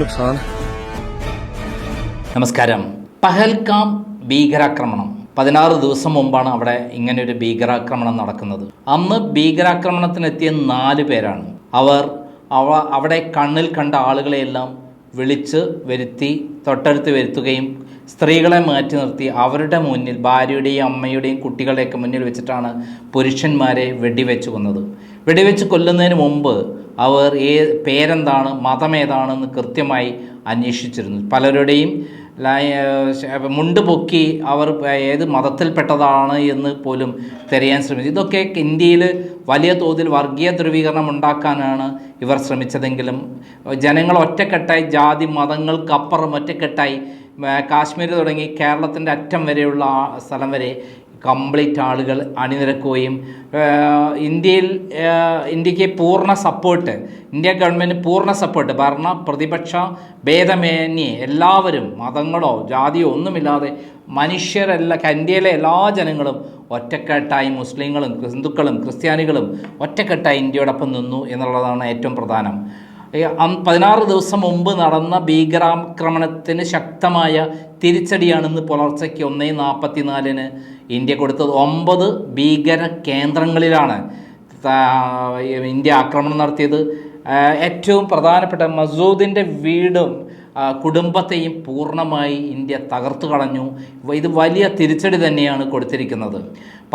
नुकसान। നമസ്കാരം. പഹൽഗാം ഭീകരാക്രമണം 16 ദിവസം മുമ്പാണ് അവിടെ ഇങ്ങനെയൊരു ഭീകരാക്രമണം നടക്കുന്നത്. അന്ന് ഭീകരാക്രമണത്തിനെത്തിയ 4 പേരാണ്. അവിടെ കണ്ണിൽ കണ്ട ആളുകളെയെല്ലാം വിളിച്ച് വരുത്തി തൊട്ടടുത്ത് വരുത്തുകയും സ്ത്രീകളെ മാറ്റി നിർത്തി അവരുടെ മുന്നിൽ ഭാര്യയുടെയും അമ്മയുടെയും കുട്ടികളുടെയൊക്കെ മുന്നിൽ വെച്ചിട്ടാണ് പുരുഷന്മാരെ വെടിവെച്ച് കൊന്നത്. വെടിവെച്ച് കൊല്ലുന്നതിന് മുമ്പ് അവർ പേരെന്താണ്, മതമേതാണെന്ന് കൃത്യമായി അന്വേഷിച്ചിരുന്നു. പലരുടെയും മുണ്ട് പൊക്കി അവർ ഏത് മതത്തിൽപ്പെട്ടതാണ് എന്ന് പോലും തിരയാൻ ശ്രമിച്ചു. ഇതൊക്കെ ഇന്ത്യയിൽ വലിയ തോതിൽ വർഗീയ ധ്രുവീകരണം ഉണ്ടാക്കാനാണ് ഇവർ ശ്രമിച്ചതെങ്കിലും ജനങ്ങൾ ഒറ്റക്കെട്ടായി, ജാതി മതങ്ങൾക്കപ്പുറം ഒറ്റക്കെട്ടായി കാശ്മീർ തുടങ്ങി കേരളത്തിൻ്റെ അറ്റം വരെയുള്ള സ്ഥലം വരെ കംപ്ലീറ്റ് ആളുകൾ അണിനിരക്കുകയും ഇന്ത്യക്ക് പൂർണ്ണ സപ്പോർട്ട്, ഇന്ത്യ ഗവൺമെൻറ് പൂർണ്ണ സപ്പോർട്ട്, ഭരണ പ്രതിപക്ഷ ഭേദമന്യേ എല്ലാവരും മതങ്ങളോ ജാതിയോ ഒന്നുമില്ലാതെ ഇന്ത്യയിലെ എല്ലാ ജനങ്ങളും ഒറ്റക്കെട്ടായി, മുസ്ലിങ്ങളും ഹിന്ദുക്കളും ക്രിസ്ത്യാനികളും ഒറ്റക്കെട്ടായി ഇന്ത്യയോടൊപ്പം നിന്നു എന്നുള്ളതാണ് ഏറ്റവും പ്രധാനം. 16 ദിവസം മുമ്പ് നടന്ന ഭീകരാക്രമണത്തിന് ശക്തമായ തിരിച്ചടിയാണെന്ന് പുലർച്ചയ്ക്ക് 1:44 ഇന്ത്യ കൊടുത്തത്. 9 ഭീകര കേന്ദ്രങ്ങളിലാണ് ഇന്ത്യ ആക്രമണം നടത്തിയത്. ഏറ്റവും പ്രധാനപ്പെട്ട മസൂദിൻ്റെ വീടും കുടുംബത്തെയും പൂർണ്ണമായി ഇന്ത്യ തകർത്തു കളഞ്ഞു. ഇത് വലിയ തിരിച്ചടി തന്നെയാണ് കൊടുത്തിരിക്കുന്നത്.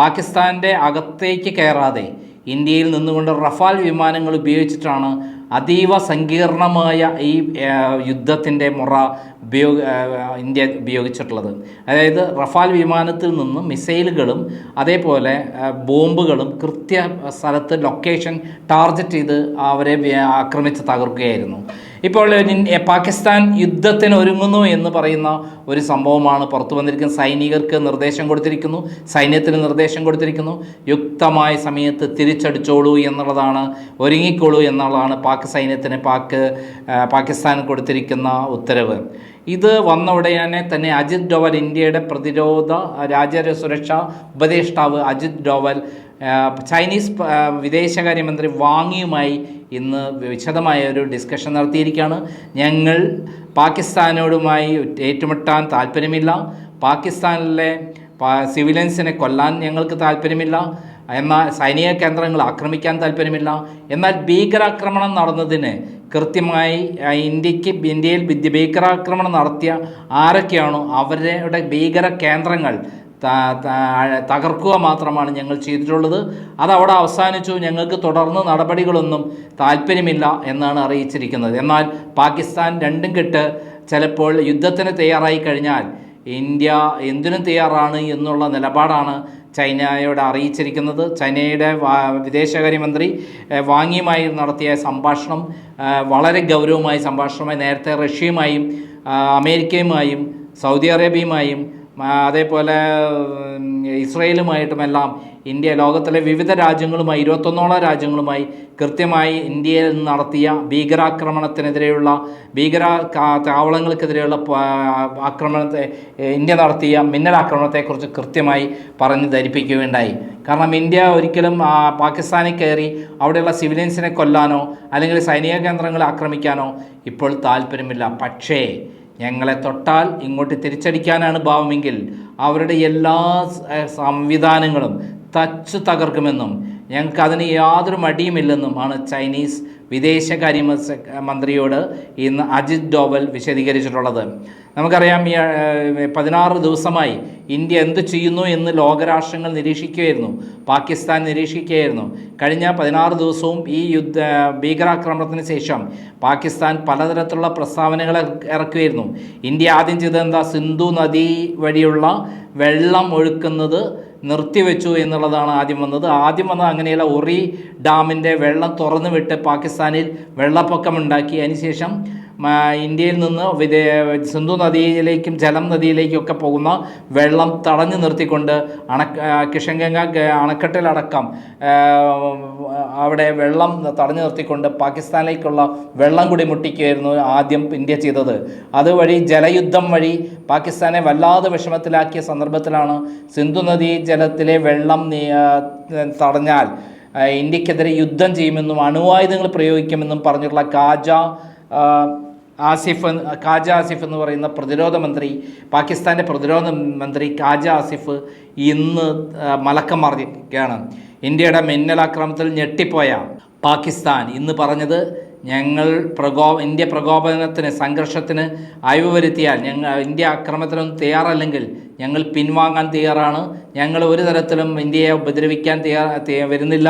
പാകിസ്ഥാൻ്റെ അകത്തേക്ക് കയറാതെ ഇന്ത്യയിൽ നിന്നുകൊണ്ട് റഫാൽ വിമാനങ്ങൾ ഉപയോഗിച്ചിട്ടാണ് അതീവ സങ്കീർണമായ ഈ യുദ്ധത്തിൻ്റെ മുറ ഇന്ത്യ ഉപയോഗിച്ചിട്ടുള്ളത്. അതായത് റഫാൽ വിമാനത്തിൽ നിന്നും മിസൈലുകളും അതേപോലെ ബോംബുകളും കൃത്യ സ്ഥലത്ത് ലൊക്കേഷൻ ടാർഗറ്റ് ചെയ്ത് അവരെ ആക്രമിച്ച് തകർക്കുകയായിരുന്നു. ഇപ്പോൾ പാകിസ്ഥാൻ യുദ്ധത്തിന് ഒരുങ്ങുന്നു എന്ന് പറയുന്ന ഒരു സംഭവമാണ് പുറത്തു വന്നിരിക്കുന്നത്. സൈനികർക്ക് നിർദ്ദേശം കൊടുത്തിരിക്കുന്നു, സൈന്യത്തിന് നിർദ്ദേശം കൊടുത്തിരിക്കുന്നു, യുക്തമായ സമയത്ത് തിരിച്ചടിച്ചോളൂ എന്നുള്ളതാണ്, ഒരുങ്ങിക്കോളൂ എന്നുള്ളതാണ് സൈന്യത്തിന് പാകിസ്ഥാൻ കൊടുത്തിരിക്കുന്ന ഉത്തരവ്. ഇത് വന്ന ഉടനെ തന്നെ അജിത് ഡോവൽ, ഇന്ത്യയുടെ പ്രതിരോധ രാജ്യ സുരക്ഷാ ഉപദേഷ്ടാവ് അജിത് ഡോവൽ ചൈനീസ് വിദേശകാര്യമന്ത്രി വാങ്ങിയുമായി ഇന്ന് വിശദമായ ഒരു ഡിസ്കഷൻ നടത്തിയിരിക്കുകയാണ്. ഞങ്ങൾ പാകിസ്ഥാനോടുമായി ഏറ്റുമുട്ടാൻ താല്പര്യമില്ല, പാകിസ്ഥാനിലെ സിവിലിയൻസിനെ കൊല്ലാൻ ഞങ്ങൾക്ക് താല്പര്യമില്ല, എന്നാൽ സൈനിക കേന്ദ്രങ്ങൾ ആക്രമിക്കാൻ താല്പര്യമില്ല. എന്നാൽ ഭീകരാക്രമണം നടന്നതിന് കൃത്യമായി ഇന്ത്യയിൽ ഭീകരാക്രമണം നടത്തിയ ആരൊക്കെയാണോ അവരുടെ ഭീകര കേന്ദ്രങ്ങൾ തകർക്കുക മാത്രമാണ് ഞങ്ങൾ ചെയ്തിട്ടുള്ളത്. അതവിടെ അവസാനിച്ചു, ഞങ്ങൾക്ക് തുടർന്ന് നടപടികളൊന്നും താല്പര്യമില്ല എന്നാണ് അറിയിച്ചിരിക്കുന്നത്. എന്നാൽ പാകിസ്ഥാൻ രണ്ടും കെട്ട് ചിലപ്പോൾ യുദ്ധത്തിന് തയ്യാറായി കഴിഞ്ഞാൽ ഇന്ത്യ എന്തിനും തയ്യാറാണ് എന്നുള്ള നിലപാടാണ് ചൈനയോട് അറിയിച്ചിരിക്കുന്നത്. ചൈനയുടെ വിദേശകാര്യമന്ത്രി വാങ്ങിയുമായി നടത്തിയ സംഭാഷണം വളരെ ഗൗരവമായ സംഭാഷണമായി. നേരത്തെ റഷ്യയുമായും അമേരിക്കയുമായും സൗദി അറേബ്യയുമായും അതേപോലെ ഇസ്രയേലുമായിട്ടുമെല്ലാം ഇന്ത്യ ലോകത്തിലെ വിവിധ രാജ്യങ്ങളുമായി 21ഓളം രാജ്യങ്ങളുമായി കൃത്യമായി ഇന്ത്യയിൽ നടത്തിയ ഭീകരാക്രമണത്തിനെതിരെയുള്ള താവളങ്ങൾക്കെതിരെയുള്ള ഇന്ത്യ നടത്തിയ മിന്നലാക്രമണത്തെക്കുറിച്ച് കൃത്യമായി പറഞ്ഞ് ധരിപ്പിക്കുകയുണ്ടായി. കാരണം ഇന്ത്യ ഒരിക്കലും പാകിസ്ഥാനിൽ കയറി അവിടെയുള്ള സിവിലിയൻസിനെ കൊല്ലാനോ അല്ലെങ്കിൽ സൈനിക കേന്ദ്രങ്ങളെ ആക്രമിക്കാനോ ഇപ്പോൾ താല്പര്യമില്ല. പക്ഷേ ഞങ്ങളെ തൊട്ടാൽ ഇങ്ങോട്ട് തിരിച്ചടിക്കാനാണ് ഭാവമെങ്കിൽ അവരുടെ എല്ലാ സംവിധാനങ്ങളും തച്ചു തകർക്കുമെന്നും ഞങ്ങൾക്ക് അതിന് യാതൊരു മടിയുമില്ലെന്നും ആണ് ചൈനീസ് വിദേശകാര്യ മന്ത്രിയോട് ഇന്ന് അജിത് ഡോവൽ വിശദീകരിച്ചിട്ടുള്ളത്. നമുക്കറിയാം, 16 ദിവസമായി ഇന്ത്യ എന്ത് ചെയ്യുന്നു എന്ന് ലോകരാഷ്ട്രങ്ങൾ നിരീക്ഷിക്കുകയായിരുന്നു, പാകിസ്ഥാൻ നിരീക്ഷിക്കുകയായിരുന്നു. കഴിഞ്ഞ 16 ദിവസവും ഈ ഭീകരാക്രമണത്തിന് ശേഷം പാകിസ്ഥാൻ പലതരത്തിലുള്ള പ്രസ്താവനകൾ ഇറക്കുകയായിരുന്നു. ഇന്ത്യ ആദ്യം ചെയ്തത് എന്താ? സിന്ധു നദി വഴിയുള്ള വെള്ളം ഒഴുക്കുന്നത് നിർത്തിവെച്ചു എന്നുള്ളതാണ് ആദ്യം വന്നത്. അങ്ങനെയുള്ള ഉറി ഡാമിൻ്റെ വെള്ളം തുറന്നു വിട്ട് പാകിസ്ഥാനിൽ വെള്ളപ്പൊക്കമുണ്ടാക്കി. അതിനുശേഷം ഇന്ത്യയിൽ നിന്ന് സിന്ധു നദിയിലേക്കും ജലം നദിയിലേക്കും ഒക്കെ പോകുന്ന വെള്ളം തടഞ്ഞു നിർത്തിക്കൊണ്ട് കിഷൻഗംഗ അണക്കെട്ടിലടക്കം അവിടെ വെള്ളം തടഞ്ഞു നിർത്തിക്കൊണ്ട് പാകിസ്ഥാനിലേക്കുള്ള വെള്ളം കൂടി മുട്ടിക്കുകയായിരുന്നു ആദ്യം ഇന്ത്യ ചെയ്തത്. അതുവഴി ജലയുദ്ധം വഴി പാകിസ്ഥാനെ വല്ലാതെ വിഷമത്തിലാക്കിയ സന്ദർഭത്തിലാണ് സിന്ധു നദീ ജലത്തിലെ വെള്ളം തടഞ്ഞാൽ ഇന്ത്യക്കെതിരെ യുദ്ധം ചെയ്യുമെന്നും അണുവായുധങ്ങൾ പ്രയോഗിക്കുമെന്നും പറഞ്ഞിട്ടുള്ള ഖാജ ആസിഫ് എന്ന് പറയുന്ന പ്രതിരോധ മന്ത്രി, പാകിസ്ഥാൻ്റെ പ്രതിരോധ മന്ത്രി ഖാജ ആസിഫ് ഇന്ന് മലക്കം മറിഞ്ഞിരിക്കുകയാണ്. ഇന്ത്യയുടെ മിന്നലാക്രമണത്തിൽ ഞെട്ടിപ്പോയ പാകിസ്ഥാൻ ഇന്ന് പറഞ്ഞത്, ഇന്ത്യ പ്രകോപനത്തിന്, സംഘർഷത്തിന് അയവ് വരുത്തിയാൽ, ഇന്ത്യ ആക്രമണത്തിനൊന്നും തയ്യാറല്ലെങ്കിൽ ഞങ്ങൾ പിൻവാങ്ങാൻ തയ്യാറാണ്, ഞങ്ങൾ ഒരു തരത്തിലും ഇന്ത്യയെ ഉപദ്രവിക്കാൻ വരുന്നില്ല,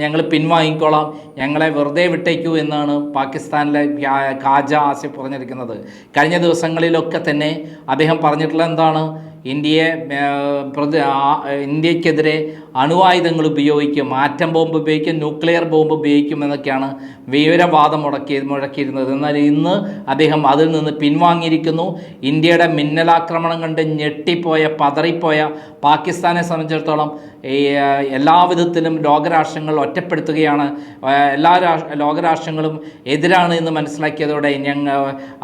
ഞങ്ങൾ പിൻവാങ്ങിക്കോളാം, ഞങ്ങളെ വെറുതെ വിട്ടേക്കൂ എന്നാണ് പാകിസ്ഥാനിലെ ഖാജ ആസിഫ് പറഞ്ഞിരിക്കുന്നത്. കഴിഞ്ഞ ദിവസങ്ങളിലൊക്കെ തന്നെ അദ്ദേഹം പറഞ്ഞിട്ടുള്ള എന്താണ്, ഇന്ത്യക്കെതിരെ അണുവായുധങ്ങൾ ഉപയോഗിക്കും, ആറ്റം ബോംബ് ഉപയോഗിക്കും, ന്യൂക്ലിയർ ബോംബ് ഉപയോഗിക്കും എന്നൊക്കെയാണ് വീരവാദം മുഴക്കിയിരുന്നത്. എന്നാൽ ഇന്ന് അദ്ദേഹം അതിൽ നിന്ന് പിൻവാങ്ങിയിരിക്കുന്നു. ഇന്ത്യയുടെ മിന്നലാക്രമണം കണ്ട് ഞെട്ടിപ്പോയ, പതറിപ്പോയ പാകിസ്ഥാനെ സംബന്ധിച്ചിടത്തോളം എല്ലാവിധത്തിലും ലോകരാഷ്ട്രങ്ങൾ ഒറ്റപ്പെടുത്തുകയാണ്. എല്ലാ ലോകരാഷ്ട്രങ്ങളും എതിരാണ് എന്ന് മനസ്സിലാക്കിയതോടെ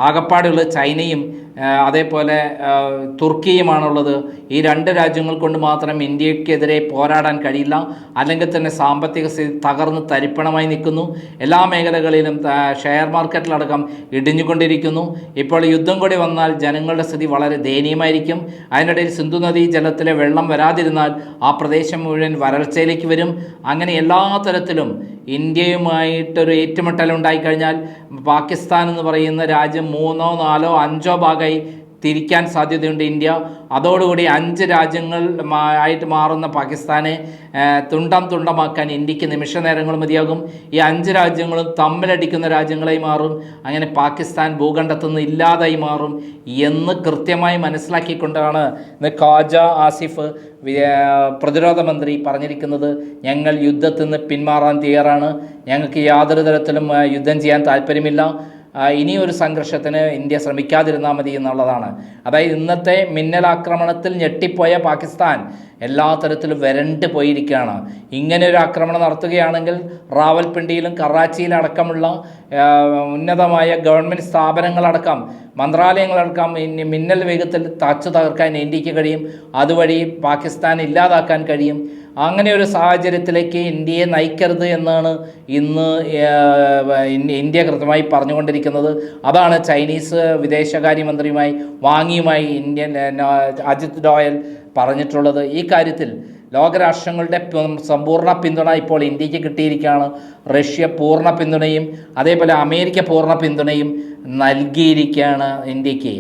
ആകപ്പാടുള്ള ചൈനയും അതേപോലെ തുർക്കിയുമാണുള്ളത്. ഈ രണ്ട് രാജ്യങ്ങൾ കൊണ്ട് മാത്രം ഇന്ത്യക്കെതിരെ പോരാടാൻ കഴിയില്ല. അല്ലെങ്കിൽ തന്നെ സാമ്പത്തിക സ്ഥിതി തകർന്ന് തരിപ്പണമായി നിൽക്കുന്നു. എല്ലാ മേഖലകളിലും ഷെയർ മാർക്കറ്റിലടക്കം ഇടിഞ്ഞുകൊണ്ടിരിക്കുന്നു. ഇപ്പോൾ യുദ്ധം കൂടി വന്നാൽ ജനങ്ങളുടെ സ്ഥിതി വളരെ ദയനീയമായിരിക്കും. അതിനിടയിൽ സിന്ധു നദീ ജലത്തിലെ വെള്ളം വരാതിരുന്നാൽ ആ പ്രദേശം മുഴുവൻ വരൾച്ചയിലേക്ക് വരും. അങ്ങനെ എല്ലാ തരത്തിലും ഇന്ത്യയുമായിട്ടൊരു ഏറ്റുമുട്ടൽ ഉണ്ടായിക്കഴിഞ്ഞാൽ പാകിസ്ഥാൻ എന്ന് പറയുന്ന രാജ്യം 3, 4, 5 ഭാഗമായി തിരിക്കാൻ സാധ്യതയുണ്ട് ഇന്ത്യ. അതോടുകൂടി 5 രാജ്യങ്ങൾ ആയിട്ട് മാറുന്ന പാകിസ്ഥാനെ തുണ്ടമാക്കാൻ ഇന്ത്യക്ക് നിമിഷ നേരങ്ങൾ മതിയാകും. ഈ 5 രാജ്യങ്ങളും തമ്മിലടിക്കുന്ന രാജ്യങ്ങളായി മാറും. അങ്ങനെ പാകിസ്ഥാൻ ഭൂഖണ്ഡത്തു നിന്ന് ഇല്ലാതായി മാറും എന്ന് കൃത്യമായി മനസ്സിലാക്കിക്കൊണ്ടാണ് ഇന്ന് ഖാജ ആസിഫ് പ്രതിരോധ മന്ത്രി പറഞ്ഞിരിക്കുന്നത്. ഞങ്ങൾ യുദ്ധത്തിൽ നിന്ന് പിന്മാറാൻ തയ്യാറാണ്, ഞങ്ങൾക്ക് യാതൊരു തരത്തിലും യുദ്ധം ചെയ്യാൻ താല്പര്യമില്ല, ഇനിയൊരു സംഘർഷത്തിന് ഇന്ത്യ ശ്രമിക്കാതിരുന്നാൽ മതി എന്നുള്ളതാണ്. അതായത് ഇന്നത്തെ മിന്നലാക്രമണത്തിൽ ഞെട്ടിപ്പോയ പാകിസ്ഥാൻ എല്ലാ തരത്തിലും വരണ്ട് പോയിരിക്കുകയാണ്. ഇങ്ങനെ ഒരു ആക്രമണം നടത്തുകയാണെങ്കിൽ റാവൽപിണ്ടിയിലും കറാച്ചിയിലടക്കമുള്ള ഉന്നതമായ ഗവൺമെൻറ് സ്ഥാപനങ്ങളടക്കം, മന്ത്രാലയങ്ങളടക്കം മിന്നൽ വേഗത്തിൽ തകർക്കാൻ ഇന്ത്യക്ക് കഴിയും. അതുവഴി പാകിസ്ഥാൻ ഇല്ലാതാക്കാൻ കഴിയും. അങ്ങനെ ഒരു സാഹചര്യത്തിലേക്ക് ഇന്ത്യയെ നയിക്കരുത് എന്നാണ് ഇന്ന് ഇന്ത്യ കൃത്യമായി പറഞ്ഞുകൊണ്ടിരിക്കുന്നത്. അതാണ് ചൈനീസ് വിദേശകാര്യമന്ത്രിയുമായി വാങ്ങിയുമായി അജിത് ഡോയൽ പറഞ്ഞിട്ടുള്ളത്. ഈ കാര്യത്തിൽ ലോകരാഷ്ട്രങ്ങളുടെ സമ്പൂർണ്ണ പിന്തുണ ഇപ്പോൾ ഇന്ത്യക്ക് കിട്ടിയിരിക്കുകയാണ്. റഷ്യ പൂർണ്ണ പിന്തുണയും അതേപോലെ അമേരിക്ക പൂർണ്ണ പിന്തുണയും നൽകിയിരിക്കുകയാണ് ഇന്ത്യക്ക്.